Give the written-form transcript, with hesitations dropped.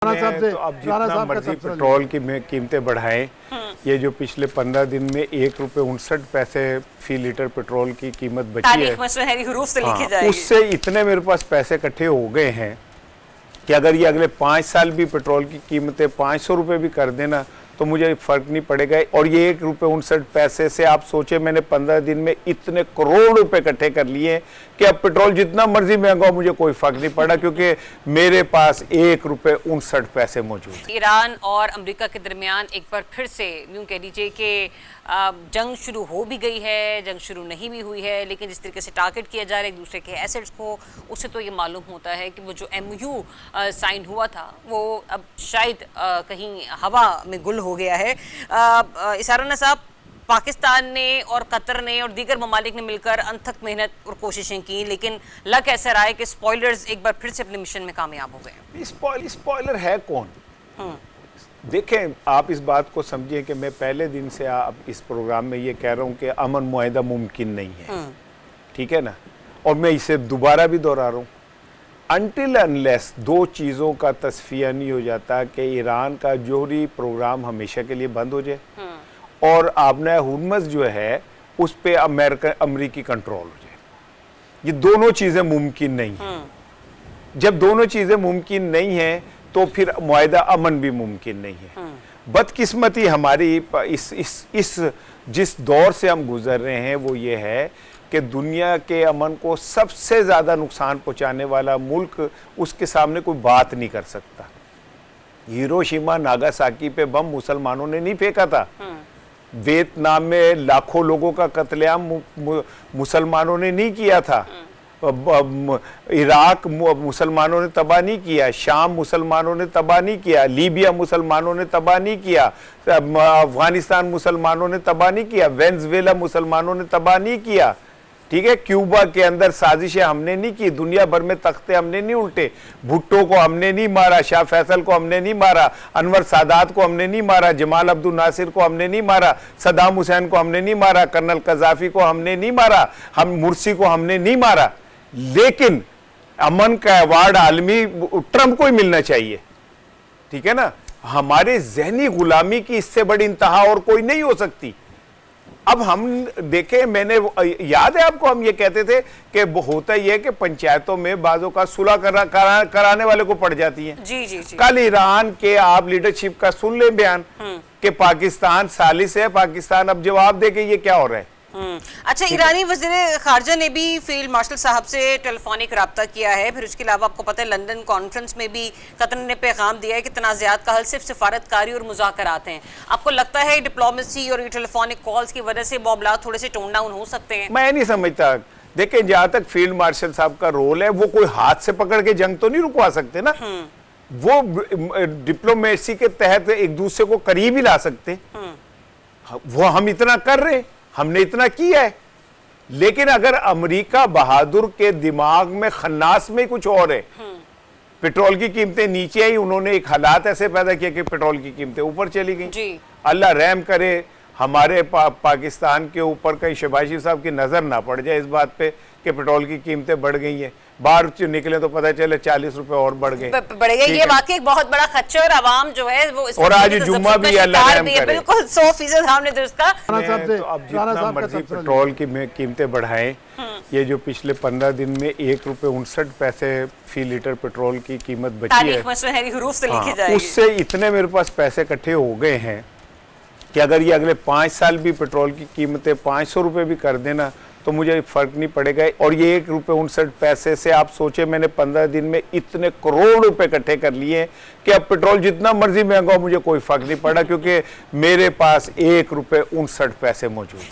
तो अब जितना मर्जी पेट्रोल की कीमतें बढ़ाएं, ये जो पिछले 15 दिन में 1 रुपये 59 पैसे फी लीटर पेट्रोल की कीमत बची है, उससे इतने मेरे पास पैसे इकट्ठे हो गए हैं कि अगर ये अगले 5 साल भी पेट्रोल की कीमतें 500 रुपये भी कर देना तो मुझे फर्क नहीं पड़ेगा। और ये 1 रुपये 59 पैसे से आप सोचे मैंने 15 दिन में इतने करोड़ रुपए इकट्ठे कर लिए कि अब पेट्रोल जितना मर्जी महंगा हो मुझे कोई फर्क नहीं पड़ा, क्योंकि मेरे पास 1 रुपये 59 पैसे मौजूद है। ईरान और अमेरिका के दरमियान एक बार फिर से यूं कह लीजिए कि जंग शुरू हो भी गई है, जंग शुरू नहीं भी हुई है, लेकिन जिस तरीके से टारगेट किया जा रहा है एक दूसरे के एसेट्स को, उससे तो ये मालूम होता है कि वो जो MOU साइन हुआ था वो अब शायद कहीं हवा में गुल हो गया है। इसाराना साहब, पाकिस्तान ने और कतर ने और दीगर ममालिक ने मिलकर अनथक मेहनत और कोशिशें की, लेकिन लक ऐसा रहा है कि स्पॉयलर्स एक बार फिर से अपने मिशन में कामयाब हो गए। स्पॉयलर है कौन? देखें, आप इस बात को समझिए कि मैं पहले दिन से आप इस प्रोग्राम में ये कह रहा हूँ कि अमन मुआहिदा मुमकिन नहीं है, ठीक है ना, और मैं इसे दोबारा भी दोहरा रहा हूँ, अनटिल अनलेस 2 चीज़ों का तस्फिया नहीं हो जाता कि ईरान का जोहरी प्रोग्राम हमेशा के लिए बंद हो जाए और आबना हुर्मुज़ जो है उस पर अमेरिकी कंट्रोल हो जाए। ये दोनों चीज़ें मुमकिन नहीं हैं। जब दोनों चीज़ें मुमकिन नहीं हैं तो फिर मुआहिदा अमन भी मुमकिन नहीं है। बदकिस्मती हमारी इस जिस दौर से हम गुजर रहे हैं वो ये है कि दुनिया के अमन को सबसे ज़्यादा नुकसान पहुंचाने वाला मुल्क उसके सामने कोई बात नहीं कर सकता। हिरोशिमा नागासाकी पे बम मुसलमानों ने नहीं फेंका था, वियतनाम में लाखों लोगों का कत्लेआम मुसलमानों ने नहीं किया था, इराक मुसलमानों ने तबाह नहीं किया, शाम मुसलमानों ने तबाह नहीं किया, लीबिया मुसलमानों ने तबाह नहीं किया, अफगानिस्तान मुसलमानों ने तबाह नहीं किया, वेनेजुएला मुसलमानों ने तबाह नहीं किया, ठीक है, क्यूबा के अंदर साजिशें हमने नहीं की, दुनिया भर में तख्ते हमने नहीं उल्टे, भुट्टो को हमने नहीं मारा, शाह फैसल को हमने नहीं मारा, अनवर सादात को हमने नहीं मारा, जमाल अब्दुल नासिर को हमने नहीं मारा, सद्दाम हुसैन को हमने नहीं मारा, कर्नल कज़ाफी को हमने नहीं मारा, हम मुर्सी को हमने नहीं मारा। लेकिन अमन का अवार्ड आलमी ट्रंप को ही मिलना चाहिए, ठीक है ना। हमारे जहनी गुलामी की इससे बड़ी इंतहा और कोई नहीं हो सकती। अब हम देखें, मैंने याद है आपको, हम ये कहते थे कि होता ही है कि पंचायतों में बाजों का सुलह कराने वाले को पड़ जाती है। जी। कल ईरान के आप लीडरशिप का सुन ले बयान कि पाकिस्तान सालिस है, पाकिस्तान अब जवाब दे कि ये क्या हो रहा है। अच्छा, ईरानी वज़ीर ख़ारजा ने भी फील्ड मार्शल साहब से टेलीफोनिक रब्ता किया है। फिर उसके अलावा आपको पता है लंदन कॉन्फ्रेंस में भी कतर ने पैगाम दिया है कि तनाज़ात का हल सिर्फ सिफारतकारी और मुज़ाकरात हैं। आपको लगता है डिप्लोमेसी और टेलीफोनिक कॉल्स की वजह से मामलात थोड़े से टोन डाउन हो सकते हैं? मैं नहीं समझता। देखें, जहाँ तक फील्ड मार्शल साहब का रोल है, वो कोई हाथ से पकड़ के जंग तो नहीं रुकवा सकते ना, वो डिप्लोमेसी के तहत एक दूसरे को करीब ही ला सकते। वो हम इतना कर रहे हैं, हमने इतना किया है, लेकिन अगर अमेरिका बहादुर के दिमाग में खन्नास में कुछ और है, पेट्रोल की कीमतें नीचे आई, उन्होंने एक हालात ऐसे पैदा किया कि पेट्रोल की कीमतें ऊपर चली गई। अल्लाह रहम करे हमारे पाकिस्तान के ऊपर कहीं शहबाज शरीफ साहब की नजर ना पड़ जाए इस बात पे कि पेट्रोल की कीमतें बढ़ गई हैं। बाहर निकले तो पता चले 40 रुपए और बढ़ गए। ये वाकई एक बहुत बड़ा खच्चर आवाम जो है वो, और आज जुम्मा भी अल्लाह रहम करे, बिल्कुल 100% हमने तो उसका। तो अब जितना मर्जी पेट्रोल की कीमतें बढ़ाएं, ये जो पिछले 15 दिन में 1 रुपये 59 पैसे फी लीटर पेट्रोल की कीमत बची है, उससे इतने मेरे पास पैसे इकट्ठे हो गए हैं कि अगर ये अगले 5 साल भी पेट्रोल की कीमतें 500 रुपये भी कर देना तो मुझे फर्क नहीं पड़ेगा। और ये 1 रुपये 59 पैसे से आप सोचे मैंने 15 दिन में इतने करोड़ रुपए इकट्ठे कर लिए कि अब पेट्रोल जितना मर्जी महंगा हो मुझे कोई फर्क नहीं पड़ा, क्योंकि मेरे पास 1 रुपये 59 पैसे मौजूद है।